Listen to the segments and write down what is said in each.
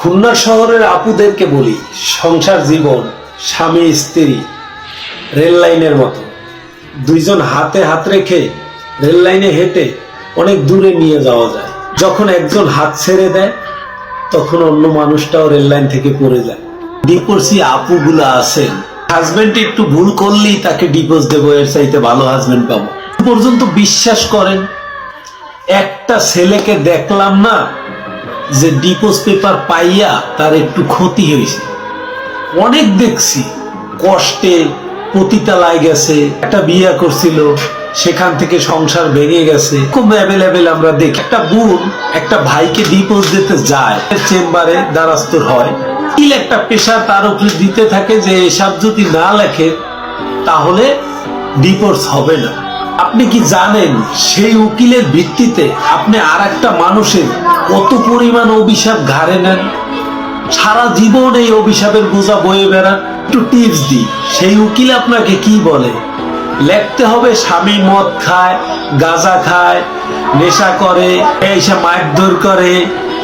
খুলনা শহরের আপুদেরকে বলি, সংসার জীবন স্বামী স্ত্রী রেল লাইনের মতো। দুইজন হাতে হাত রেখে রেল লাইনে হেঁটে অনেক দূরে নিয়ে যাওয়া যায়। যখন একজন হাত ছেড়ে দেয় তখন অন্য মানুষটাও রেল লাইন থেকে পড়ে যায়। ডিভোর্সি আপুগুলা আছেন, হাজবেন্ড একটু ভুল করলেই তাকে ডিভোর্স দেবো, এর চাইতে ভালো হাজবেন্ড পাবো পর্যন্ত বিশ্বাস করেন। একটা ছেলেকে দেখলাম না যে ডিভোর্স পেপার পাইয়া তার একটু ক্ষতি হয়েছে। অনেক দেখছি কষ্টে পতিতালায় গেছে, একটা বিয়ে করছিল সেখান থেকে সংসার ভেঙে গেছে, খুব অ্যাভেলেবেল আমরা দেখি। একটা বোন একটা ভাইকে ডিভোর্স দিতে যায়, চেম্বারে দ্বারস্থ হয়, কি একটা পেশা তার উপরে দিতে থাকে যে এসব যদি না লেখে তাহলে ডিভোর্স হবে না। আপনি কি জানেন সেই উকিলের ভিত্তিতে আপনি আর একটা মানুষের কত পরিমাণ অভিশাপ ঘাড়ে নেন? সারা জীবন এই অভিশাপের বোঝা বয়ে বেড়ান। একটু টিপস দিই, সেই উকিল আপনাকে কি বলে? লিখতে হবে স্বামী মদ খায়, গাঁজা খায়, নেশা করে, এসে মারধর করে,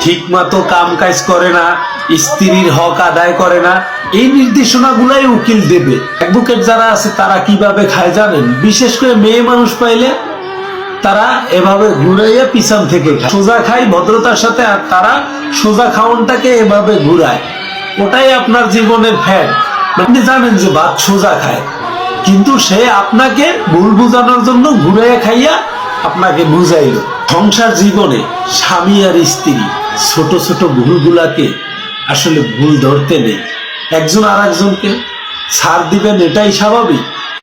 ঠিক মতো কাম কাজ করে না, স্ত্রীর হক আদায় করে না। এই নির্দেশনাগুলাই উকিল দেবে। অ্যাডভোকেট যারা আছে তারা কিভাবে খায় জানেন? বিশেষ করে মেয়ে মানুষ পাইলে তারা এভাবে ঘুরাইয়া পিছন থেকে খায়, সোজা খায় ভদ্রতার সাথে, আর তারা সোজা খাওয়ানটাকে এভাবে ঘুরায়। ওটাই আপনার জীবনের ফ্যাট। আপনি জানেন যে ভাত সোজা খায়, কিন্তু সে আপনাকে ভুল বুঝানোর জন্য ঘুরাইয়া খাইয়া আপনাকে বুঝাইল। সংসার জীবনে স্বামী আর স্ত্রী ছোট ছোট ভুলগুলাকে আসলে ভুল ধরতে নেই। একজন আর একজনকে ছাড় দিবেন, এটাই স্বাভাবিক।